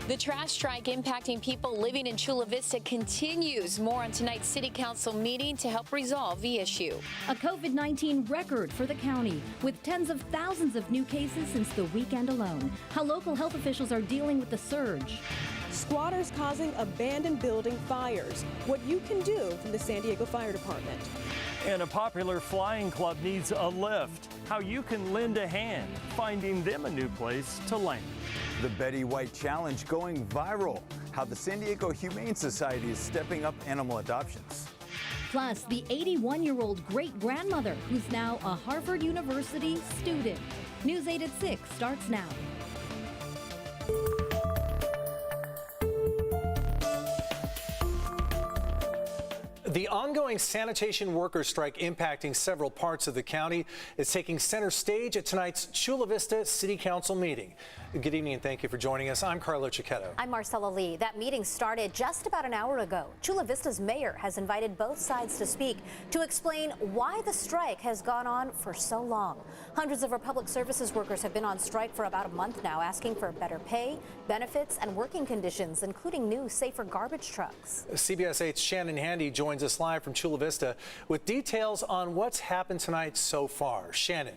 The trash strike impacting people living in Chula Vista continues. More on tonight's City Council meeting to help resolve the issue. A COVID-19 record for the county, with tens of thousands of new cases since the weekend alone. How local health officials are dealing with the surge. Squatters causing abandoned building fires. What you can do from the San Diego Fire Department. And a popular flying club needs a lift. How you can lend a hand, finding them a new place to land. The Betty White Challenge going viral. How the San Diego Humane Society is stepping up animal adoptions. Plus, the 81-year-old great-grandmother who's now a Harvard University student. News 8 at 6 starts now. The ongoing sanitation workers strike impacting several parts of the county is taking center stage at tonight's Chula Vista City Council meeting. Good evening and thank you for joining us. I'm Carlo Cicchetto. I'm Marcella Lee. That meeting started just about an hour ago. Chula Vista's mayor has invited both sides to speak to explain why the strike has gone on for so long. Hundreds of our public services workers have been on strike for about a month now, asking for better pay, benefits, and working conditions, including new, safer garbage trucks. CBS 8's Shannon Handy joins us live from Chula Vista with details on what's happened tonight so far. Shannon.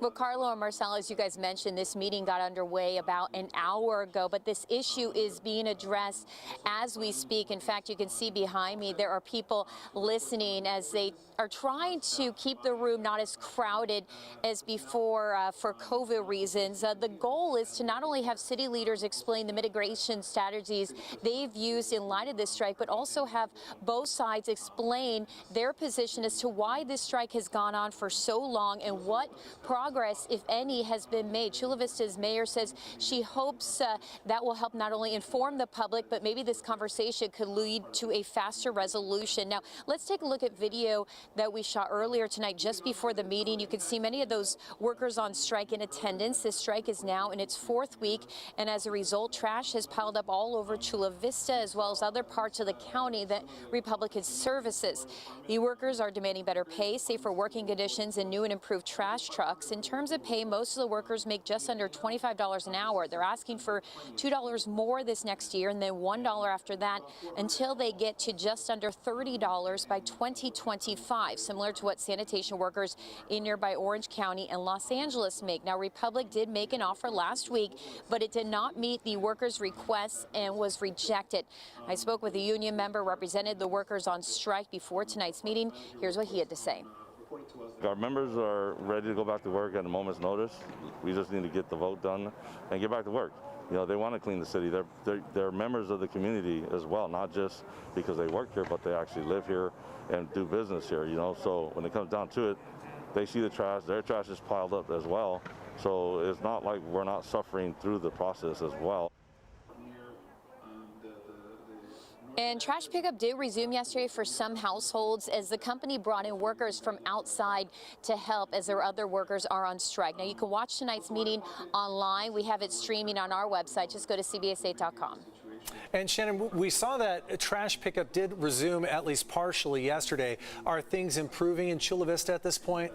Well, Carlo and Marcella, as you guys mentioned, this meeting got underway about an hour ago, but this issue is being addressed as we speak. In fact, you can see behind me there are people listening as they are trying to keep the room not as crowded as before for COVID reasons. The goal is to not only have city leaders explain the mitigation strategies they've used in light of this strike, but also have both sides explain their position as to why this strike has gone on for so long and what progress, if any, has been made. Chula Vista's mayor says she hopes that will help not only inform the public, but maybe this conversation could lead to a faster resolution. Now, let's take a look at video that we shot earlier tonight just before the meeting. You can see many of those workers on strike in attendance. This strike is now in its fourth week, and as a result, trash has piled up all over Chula Vista as well as other parts of the county that Republican services. The workers are demanding better pay, safer working conditions, and new and improved trash trucks. In terms of pay, most of the workers make just under $25 an hour. They're asking for $2 more this next year and then $1 after that until they get to just under $30 by 2025, similar to what sanitation workers in nearby Orange County and Los Angeles make. Now, Republic did make an offer last week, but it did not meet the workers' requests and was rejected. I spoke with a union member, represented the workers on strike before tonight's meeting. Here's what he had to say. Our members are ready to go back to work at a moment's notice. We just need to get the vote done and get back to work. You know, they want to clean the city. They're members of the community as well, not just because they work here, but they actually live here and do business here, you know. So when it comes down to it, they see the trash, their trash is piled up as well. So it's not like we're not suffering through the process as well. And trash pickup did resume yesterday for some households as the company brought in workers from outside to help as their other workers are on strike. Now, you can watch tonight's meeting online. We have it streaming on our website. Just go to cbs8.com. And Shannon, we saw that trash pickup did resume at least partially yesterday. Are things improving in Chula Vista at this point?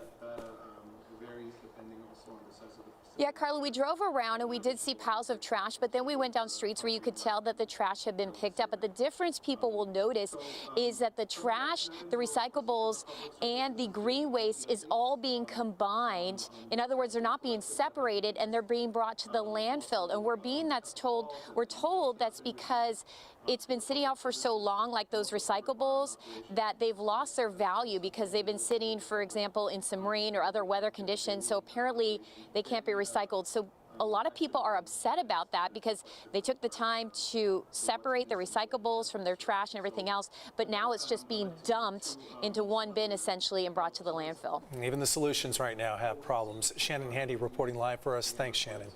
Yeah, Carla, we drove around and we did see piles of trash, but then we went down streets where you could tell that the trash had been picked up. But the difference people will notice is that the trash, the recyclables, and the green waste is all being combined. In other words, they're not being separated and they're being brought to the landfill. And we're told that's because it's been sitting out for so long, like those recyclables, that they've lost their value because they've been sitting, for example, in some rain or other weather conditions. So apparently they can't be recycled. So a lot of people are upset about that because they took the time to separate the recyclables from their trash and everything else, but now it's just being dumped into one bin essentially and brought to the landfill. Even the solutions right now have problems. Shannon Handy reporting live for us. Thanks, Shannon.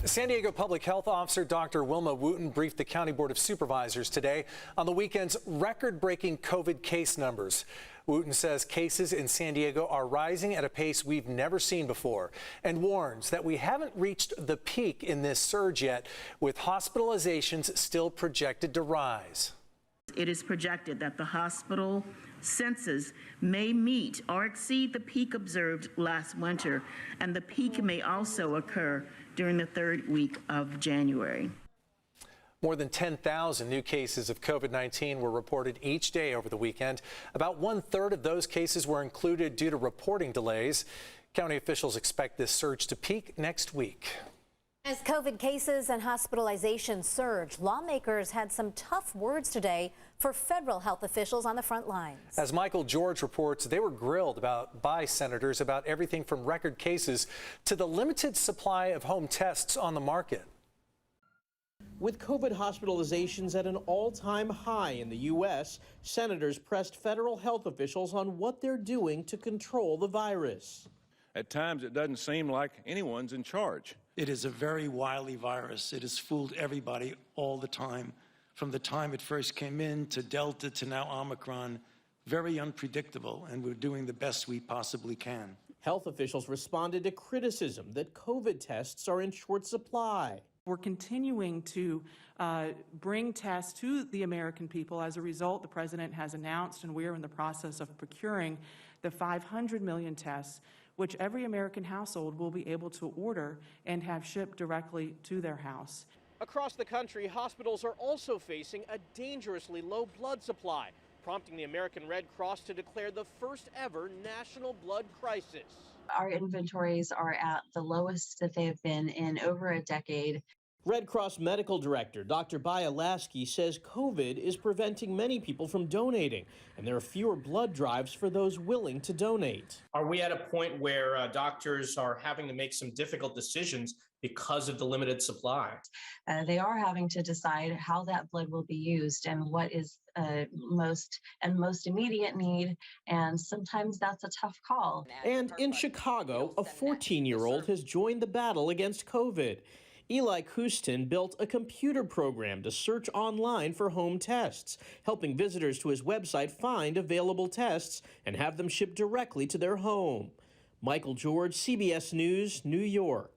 San Diego Public Health Officer Dr. Wilma Wooten briefed the County Board of Supervisors today on the weekend's record-breaking COVID case numbers. Wooten says cases in San Diego are rising at a pace we've never seen before and warns that we haven't reached the peak in this surge yet, with hospitalizations still projected to rise. It is projected that the hospital census may meet or exceed the peak observed last winter, and the peak may also occur during the third week of January. More than 10,000 new cases of COVID-19 were reported each day over the weekend. About 1/3 of those cases were included due to reporting delays. County officials expect this surge to peak next week. As COVID cases and hospitalizations surge, lawmakers had some tough words today for federal health officials on the front lines. As Michael George reports, they were grilled by senators about everything from record cases to the limited supply of home tests on the market. With COVID hospitalizations at an all-time high in the U.S., senators pressed federal health officials on what they're doing to control the virus. At times, it doesn't seem like anyone's in charge. It is a very wily virus. It has fooled everybody all the time, from the time it first came in to Delta to now Omicron. Very unpredictable, and we're doing the best we possibly can. Health officials responded to criticism that COVID tests are in short supply. We're continuing to bring tests to the American people. As a result, the president has announced, and we're in the process of procuring the 500 million tests, which every American household will be able to order and have shipped directly to their house. Across the country, hospitals are also facing a dangerously low blood supply, prompting the American Red Cross to declare the first ever national blood crisis. Our inventories are at the lowest that they have been in over a decade. Red Cross Medical Director Dr. Baya Lasky says COVID is preventing many people from donating, and there are fewer blood drives for those willing to donate. Are we at a point where doctors are having to make some difficult decisions because of the limited supply? They are having to decide how that blood will be used and what is most immediate need, and sometimes that's a tough call. And in Chicago, a 14-year-old has joined the battle against COVID. Eli Kustin built a computer program to search online for home tests, helping visitors to his website find available tests and have them shipped directly to their home. Michael George, CBS News, New York.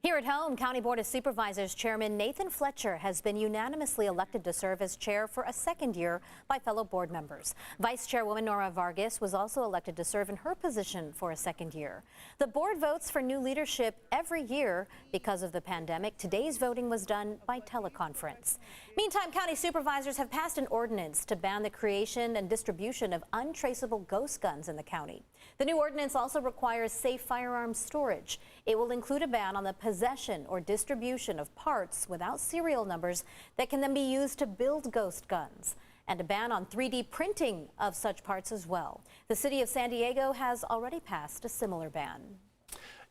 Here at home, County Board of Supervisors Chairman Nathan Fletcher has been unanimously elected to serve as chair for a second year by fellow board members. Vice Chairwoman Nora Vargas was also elected to serve in her position for a second year. The board votes for new leadership every year. Because of the pandemic, today's voting was done by teleconference. Meantime, county supervisors have passed an ordinance to ban the creation and distribution of untraceable ghost guns in the county. The new ordinance also requires safe firearms storage. It will include a ban on the possession or distribution of parts without serial numbers that can then be used to build ghost guns, and a ban on 3D printing of such parts as well. The city of San Diego has already passed a similar ban.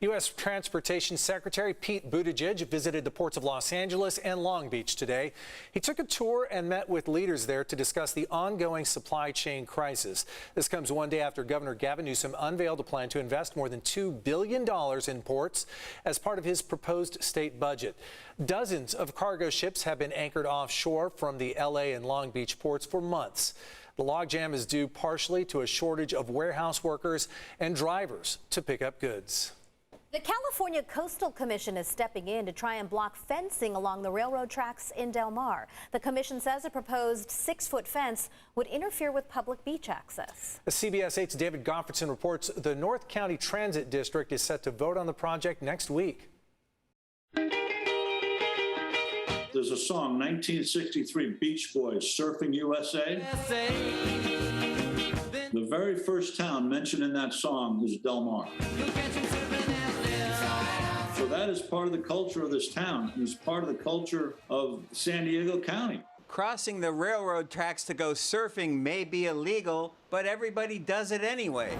U.S. Transportation Secretary Pete Buttigieg visited the ports of Los Angeles and Long Beach today. He took a tour and met with leaders there to discuss the ongoing supply chain crisis. This comes one day after Governor Gavin Newsom unveiled a plan to invest more than $2 billion in ports as part of his proposed state budget. Dozens of cargo ships have been anchored offshore from the L.A. and Long Beach ports for months. The logjam is due partially to a shortage of warehouse workers and drivers to pick up goods. The California Coastal Commission is stepping in to try and block fencing along the railroad tracks in Del Mar. The commission says a proposed 6-foot fence would interfere with public beach access. CBS 8's David Goffredson reports the North County Transit District is set to vote on the project next week. There's a song, 1963, Beach Boys, Surfing USA. The very first town mentioned in that song is Del Mar. So that is part of the culture of this town. It's part of the culture of San Diego County. Crossing the railroad tracks to go surfing may be illegal, but everybody does it anyway.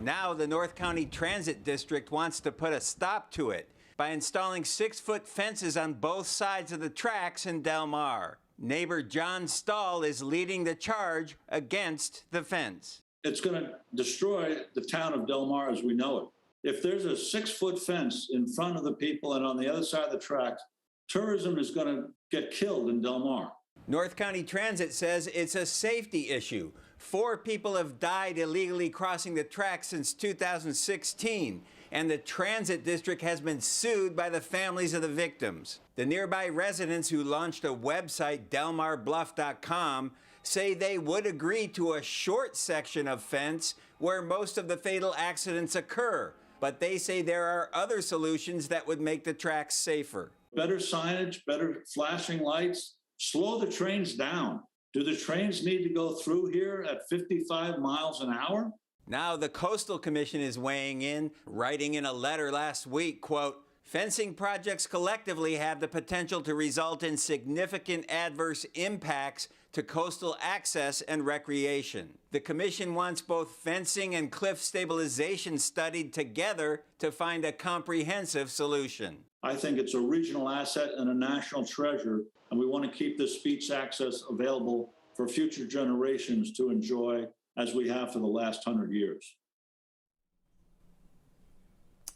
Now the North County Transit District wants to put a stop to it by installing 6-foot fences on both sides of the tracks in Del Mar. Neighbor John Stahl is leading the charge against the fence. It's going to destroy the town of Del Mar as we know it. If there's a 6-foot fence in front of the people and on the other side of the tracks, tourism is going to get killed in Del Mar. North County Transit says it's a safety issue. 4 people have died illegally crossing the tracks since 2016, and the transit district has been sued by the families of the victims. The nearby residents who launched a website, delmarbluff.com, say they would agree to a short section of fence where most of the fatal accidents occur, but they say there are other solutions that would make the tracks safer. Better signage, better flashing lights, slow the trains down. Do the trains need to go through here at 55 miles an hour? Now the Coastal Commission is weighing in, writing in a letter last week, quote, fencing projects collectively have the potential to result in significant adverse impacts to coastal access and recreation. The commission wants both fencing and cliff stabilization studied together to find a comprehensive solution. I think it's a regional asset and a national treasure, and we want to keep this beach access available for future generations to enjoy as we have for the last 100 years.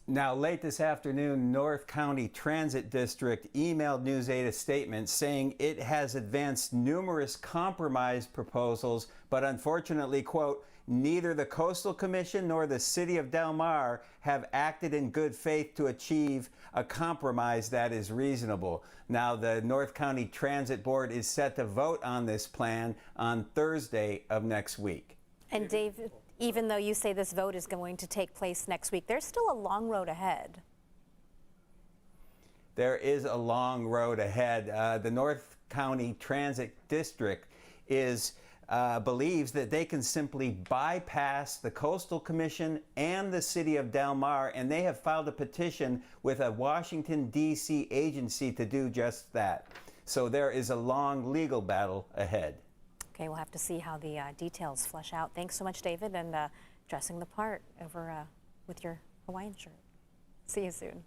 Now, late this afternoon, North County Transit District emailed News 8 a statement saying it has advanced numerous compromise proposals, but unfortunately, quote, neither the Coastal Commission nor the City of Del Mar have acted in good faith to achieve a compromise that is reasonable. Now, the North County Transit Board is set to vote on this plan on Thursday of next week. And David, even though you say this vote is going to take place next week, there's still a long road ahead. There is a long road ahead. The North County Transit District believes that they can simply bypass the Coastal Commission and the City of Del Mar, and they have filed a petition with a Washington, D.C. agency to do just that. So there is a long legal battle ahead. Okay, we'll have to see how the details flesh out. Thanks so much, David, and dressing the part over with your Hawaiian shirt. See you soon.